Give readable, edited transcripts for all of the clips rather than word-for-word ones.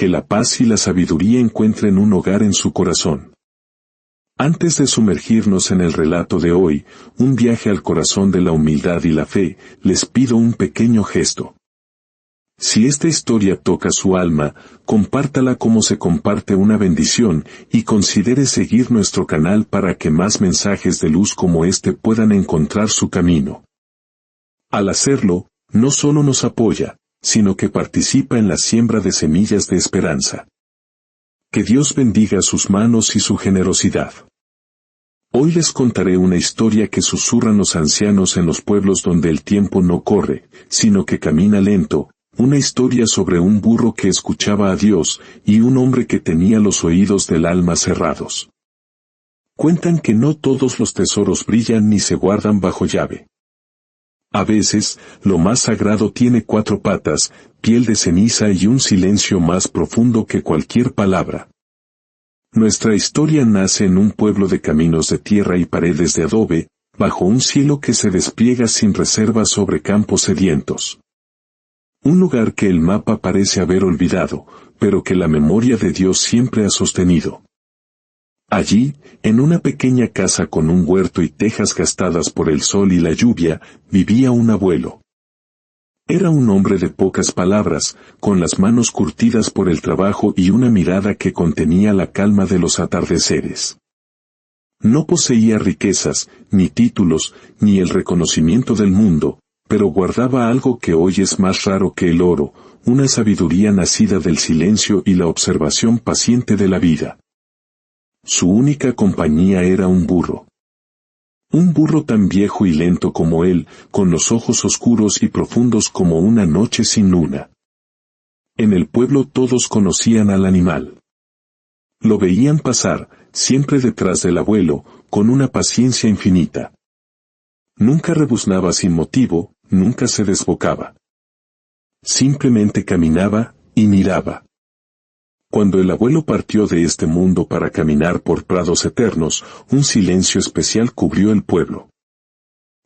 que la paz y la sabiduría encuentren un hogar en su corazón. Antes de sumergirnos en el relato de hoy, un viaje al corazón de la humildad y la fe, les pido un pequeño gesto. Si esta historia toca su alma, compártala como se comparte una bendición y considere seguir nuestro canal para que más mensajes de luz como este puedan encontrar su camino. Al hacerlo, no solo nos apoya, sino que participa en la siembra de semillas de esperanza. Que Dios bendiga sus manos y su generosidad. Hoy les contaré una historia que susurran los ancianos en los pueblos donde el tiempo no corre, sino que camina lento, una historia sobre un burro que escuchaba a Dios y un hombre que tenía los oídos del alma cerrados. Cuentan que no todos los tesoros brillan ni se guardan bajo llave. A veces, lo más sagrado tiene 4 patas, piel de ceniza y un silencio más profundo que cualquier palabra. Nuestra historia nace en un pueblo de caminos de tierra y paredes de adobe, bajo un cielo que se despliega sin reservas sobre campos sedientos. Un lugar que el mapa parece haber olvidado, pero que la memoria de Dios siempre ha sostenido. Allí, en una pequeña casa con un huerto y tejas gastadas por el sol y la lluvia, vivía un abuelo. Era un hombre de pocas palabras, con las manos curtidas por el trabajo y una mirada que contenía la calma de los atardeceres. No poseía riquezas, ni títulos, ni el reconocimiento del mundo, pero guardaba algo que hoy es más raro que el oro, una sabiduría nacida del silencio y la observación paciente de la vida. Su única compañía era un burro. Un burro tan viejo y lento como él, con los ojos oscuros y profundos como una noche sin luna. En el pueblo todos conocían al animal. Lo veían pasar, siempre detrás del abuelo, con una paciencia infinita. Nunca rebuznaba sin motivo, nunca se desbocaba. Simplemente caminaba y miraba. Cuando el abuelo partió de este mundo para caminar por prados eternos, un silencio especial cubrió el pueblo.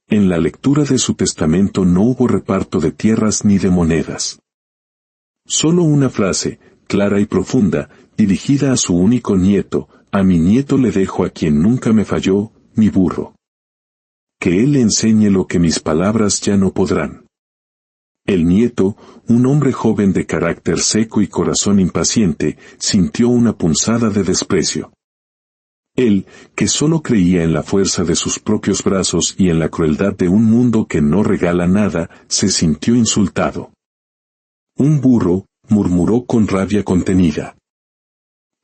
En la lectura de su testamento no hubo reparto de tierras ni de monedas. Solo una frase, clara y profunda, dirigida a su único nieto: a mi nieto le dejo a quien nunca me falló, mi burro. Que él le enseñe lo que mis palabras ya no podrán. El nieto, un hombre joven de carácter seco y corazón impaciente, sintió una punzada de desprecio. Él, que solo creía en la fuerza de sus propios brazos y en la crueldad de un mundo que no regala nada, se sintió insultado. Un burro, murmuró con rabia contenida.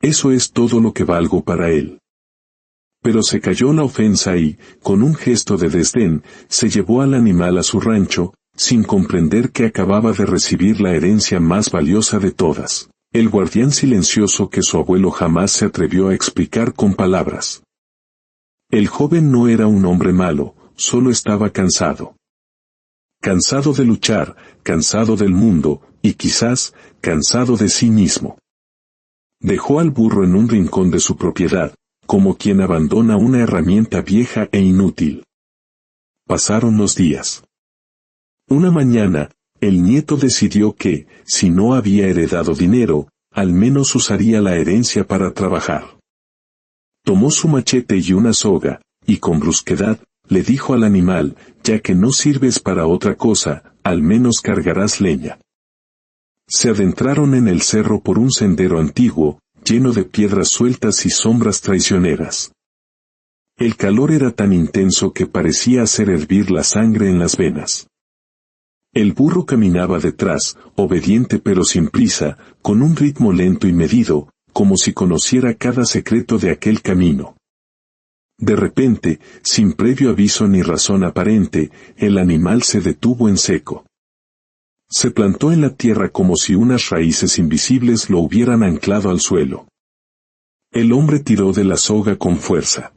Eso es todo lo que valgo para él. Pero se cayó la ofensa y, con un gesto de desdén, se llevó al animal a su rancho, sin comprender que acababa de recibir la herencia más valiosa de todas, el guardián silencioso que su abuelo jamás se atrevió a explicar con palabras. El joven no era un hombre malo, solo estaba cansado. Cansado de luchar, cansado del mundo, y quizás, cansado de sí mismo. Dejó al burro en un rincón de su propiedad, como quien abandona una herramienta vieja e inútil. Pasaron los días. Una mañana, el nieto decidió que, si no había heredado dinero, al menos usaría la herencia para trabajar. Tomó su machete y una soga, y con brusquedad, le dijo al animal: ya que no sirves para otra cosa, al menos cargarás leña. Se adentraron en el cerro por un sendero antiguo, lleno de piedras sueltas y sombras traicioneras. El calor era tan intenso que parecía hacer hervir la sangre en las venas. El burro caminaba detrás, obediente pero sin prisa, con un ritmo lento y medido, como si conociera cada secreto de aquel camino. De repente, sin previo aviso ni razón aparente, el animal se detuvo en seco. Se plantó en la tierra como si unas raíces invisibles lo hubieran anclado al suelo. El hombre tiró de la soga con fuerza.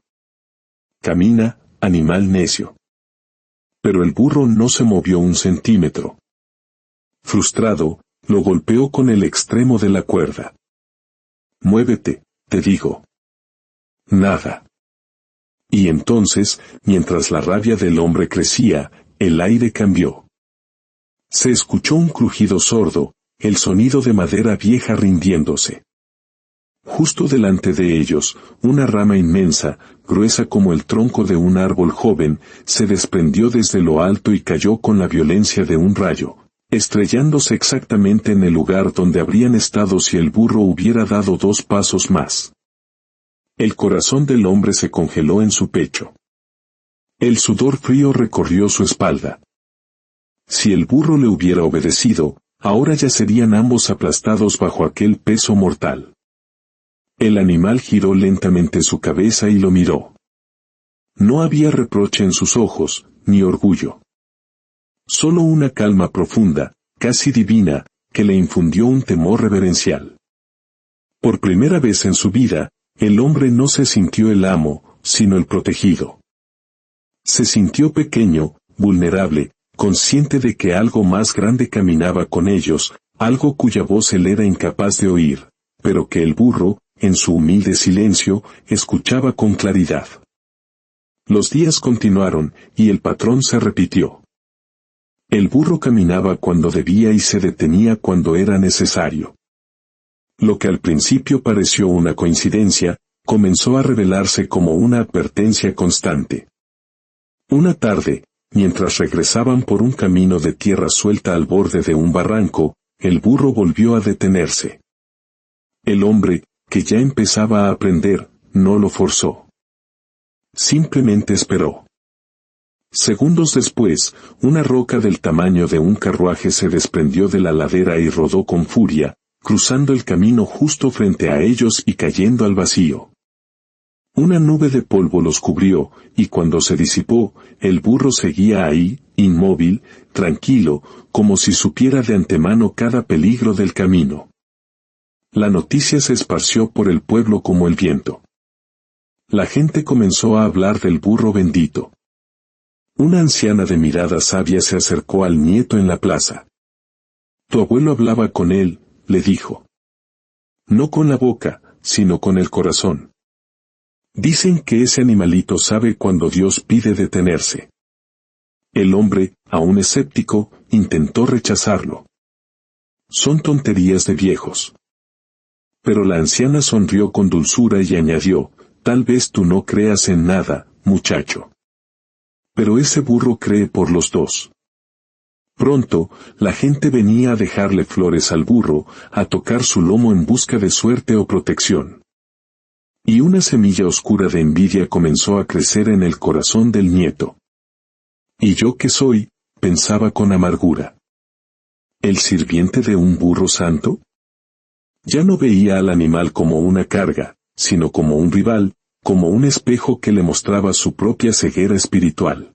Camina, animal necio. Pero el burro no se movió un centímetro. Frustrado, lo golpeó con el extremo de la cuerda. Muévete, te digo. Nada. Y entonces, mientras la rabia del hombre crecía, el aire cambió. Se escuchó un crujido sordo, el sonido de madera vieja rindiéndose. Justo delante de ellos, una rama inmensa, gruesa como el tronco de un árbol joven, se desprendió desde lo alto y cayó con la violencia de un rayo, estrellándose exactamente en el lugar donde habrían estado si el burro hubiera dado 2 pasos más. El corazón del hombre se congeló en su pecho. El sudor frío recorrió su espalda. Si el burro le hubiera obedecido, ahora ya serían ambos aplastados bajo aquel peso mortal. El animal giró lentamente su cabeza y lo miró. No había reproche en sus ojos, ni orgullo. Solo una calma profunda, casi divina, que le infundió un temor reverencial. Por primera vez en su vida, el hombre no se sintió el amo, sino el protegido. Se sintió pequeño, vulnerable, consciente de que algo más grande caminaba con ellos, algo cuya voz él era incapaz de oír, pero que el burro, en su humilde silencio, escuchaba con claridad. Los días continuaron, y el patrón se repitió. El burro caminaba cuando debía y se detenía cuando era necesario. Lo que al principio pareció una coincidencia, comenzó a revelarse como una advertencia constante. Una tarde, mientras regresaban por un camino de tierra suelta al borde de un barranco, el burro volvió a detenerse. El hombre, que ya empezaba a aprender, no lo forzó. Simplemente esperó. Segundos después, una roca del tamaño de un carruaje se desprendió de la ladera y rodó con furia, cruzando el camino justo frente a ellos y cayendo al vacío. Una nube de polvo los cubrió, y cuando se disipó, el burro seguía ahí, inmóvil, tranquilo, como si supiera de antemano cada peligro del camino. La noticia se esparció por el pueblo como el viento. La gente comenzó a hablar del burro bendito. Una anciana de mirada sabia se acercó al nieto en la plaza. Tu abuelo hablaba con él, le dijo. No con la boca, sino con el corazón. Dicen que ese animalito sabe cuando Dios pide detenerse. El hombre, aún escéptico, intentó rechazarlo. Son tonterías de viejos. Pero la anciana sonrió con dulzura y añadió, tal vez tú no creas en nada, muchacho. Pero ese burro cree por los dos. Pronto, la gente venía a dejarle flores al burro, a tocar su lomo en busca de suerte o protección. Y una semilla oscura de envidia comenzó a crecer en el corazón del nieto. ¿Y yo qué soy?, pensaba con amargura. ¿El sirviente de un burro santo? Ya no veía al animal como una carga, sino como un rival, como un espejo que le mostraba su propia ceguera espiritual.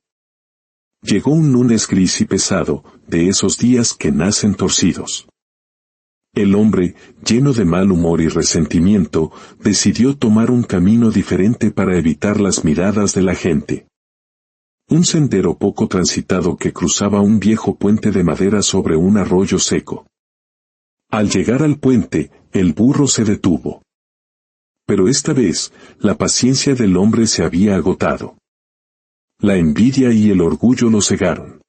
Llegó un lunes gris y pesado, de esos días que nacen torcidos. El hombre, lleno de mal humor y resentimiento, decidió tomar un camino diferente para evitar las miradas de la gente. Un sendero poco transitado que cruzaba un viejo puente de madera sobre un arroyo seco. Al llegar al puente, el burro se detuvo. Pero esta vez, la paciencia del hombre se había agotado. La envidia y el orgullo lo cegaron.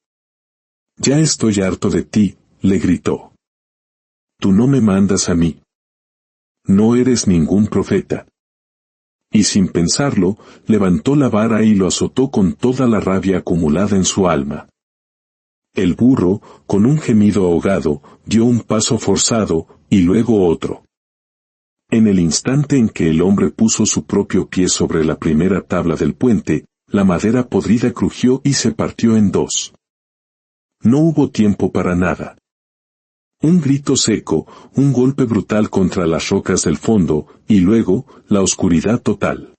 Ya estoy harto de ti, le gritó. Tú no me mandas a mí. No eres ningún profeta. Y sin pensarlo, levantó la vara y lo azotó con toda la rabia acumulada en su alma. El burro, con un gemido ahogado, dio un paso forzado, y luego otro. En el instante en que el hombre puso su propio pie sobre la primera tabla del puente, la madera podrida crujió y se partió en dos. No hubo tiempo para nada. Un grito seco, un golpe brutal contra las rocas del fondo, y luego, la oscuridad total.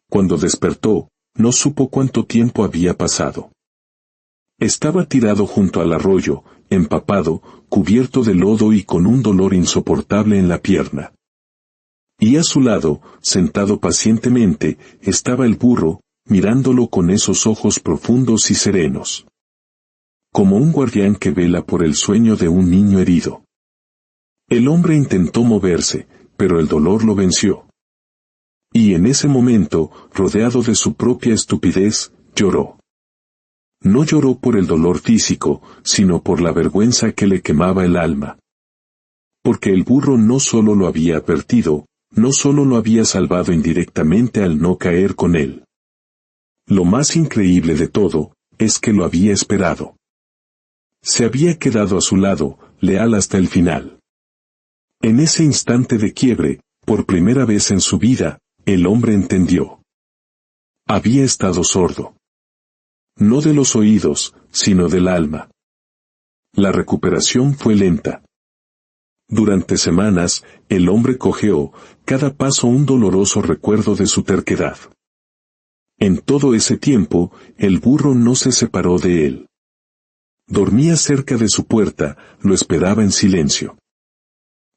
Cuando despertó, no supo cuánto tiempo había pasado. Estaba tirado junto al arroyo, empapado, cubierto de lodo y con un dolor insoportable en la pierna. Y a su lado, sentado pacientemente, estaba el burro, mirándolo con esos ojos profundos y serenos. Como un guardián que vela por el sueño de un niño herido. El hombre intentó moverse, pero el dolor lo venció. Y en ese momento, rodeado de su propia estupidez, lloró. No lloró por el dolor físico, sino por la vergüenza que le quemaba el alma. Porque el burro no solo lo había advertido, no solo lo había salvado indirectamente al no caer con él. Lo más increíble de todo, es que lo había esperado. Se había quedado a su lado, leal hasta el final. En ese instante de quiebre, por primera vez en su vida, el hombre entendió. Había estado sordo. No de los oídos, sino del alma. La recuperación fue lenta. Durante semanas, el hombre cojeó, cada paso un doloroso recuerdo de su terquedad. En todo ese tiempo, el burro no se separó de él. Dormía cerca de su puerta, lo esperaba en silencio.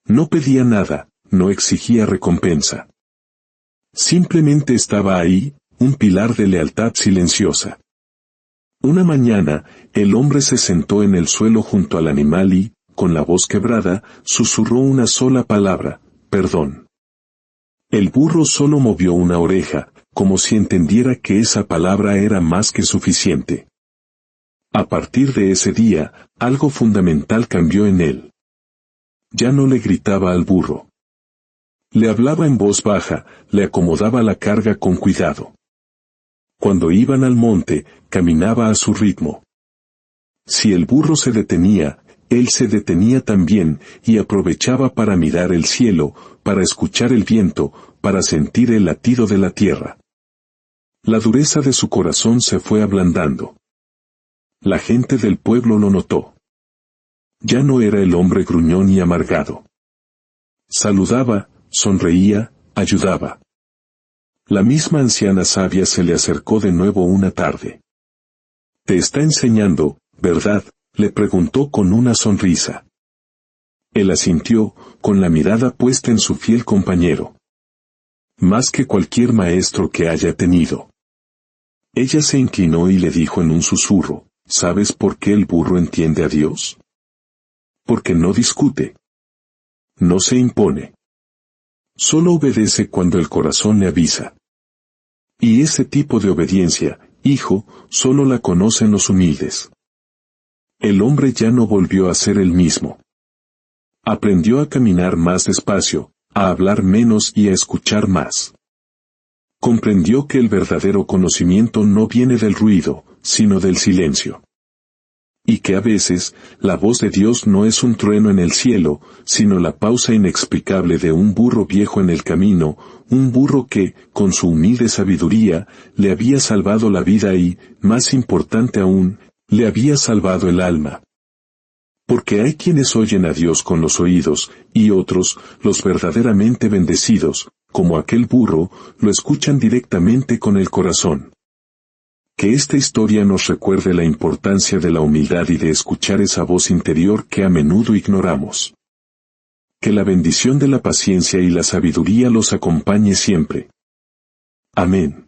No pedía nada, no exigía recompensa. Simplemente estaba ahí, un pilar de lealtad silenciosa. Una mañana, el hombre se sentó en el suelo junto al animal y, con la voz quebrada, susurró una sola palabra: perdón. El burro solo movió una oreja, como si entendiera que esa palabra era más que suficiente. A partir de ese día, algo fundamental cambió en él. Ya no le gritaba al burro. Le hablaba en voz baja, le acomodaba la carga con cuidado. Cuando iban al monte, caminaba a su ritmo. Si el burro se detenía, él se detenía también, y aprovechaba para mirar el cielo, para escuchar el viento, para sentir el latido de la tierra. La dureza de su corazón se fue ablandando. La gente del pueblo lo notó. Ya no era el hombre gruñón y amargado. Saludaba, sonreía, ayudaba. La misma anciana sabia se le acercó de nuevo una tarde. «¿Te está enseñando, verdad?», le preguntó con una sonrisa. Él asintió, con la mirada puesta en su fiel compañero. «Más que cualquier maestro que haya tenido». Ella se inclinó y le dijo en un susurro: «¿Sabes por qué el burro entiende a Dios? Porque no discute. No se impone. Solo obedece cuando el corazón le avisa. Y ese tipo de obediencia, hijo, solo la conocen los humildes». El hombre ya no volvió a ser el mismo. Aprendió a caminar más despacio, a hablar menos y a escuchar más. Comprendió que el verdadero conocimiento no viene del ruido, sino del silencio. Y que a veces, la voz de Dios no es un trueno en el cielo, sino la pausa inexplicable de un burro viejo en el camino, un burro que, con su humilde sabiduría, le había salvado la vida y, más importante aún, le había salvado el alma. Porque hay quienes oyen a Dios con los oídos, y otros, los verdaderamente bendecidos, como aquel burro, lo escuchan directamente con el corazón. Que esta historia nos recuerde la importancia de la humildad y de escuchar esa voz interior que a menudo ignoramos. Que la bendición de la paciencia y la sabiduría los acompañe siempre. Amén.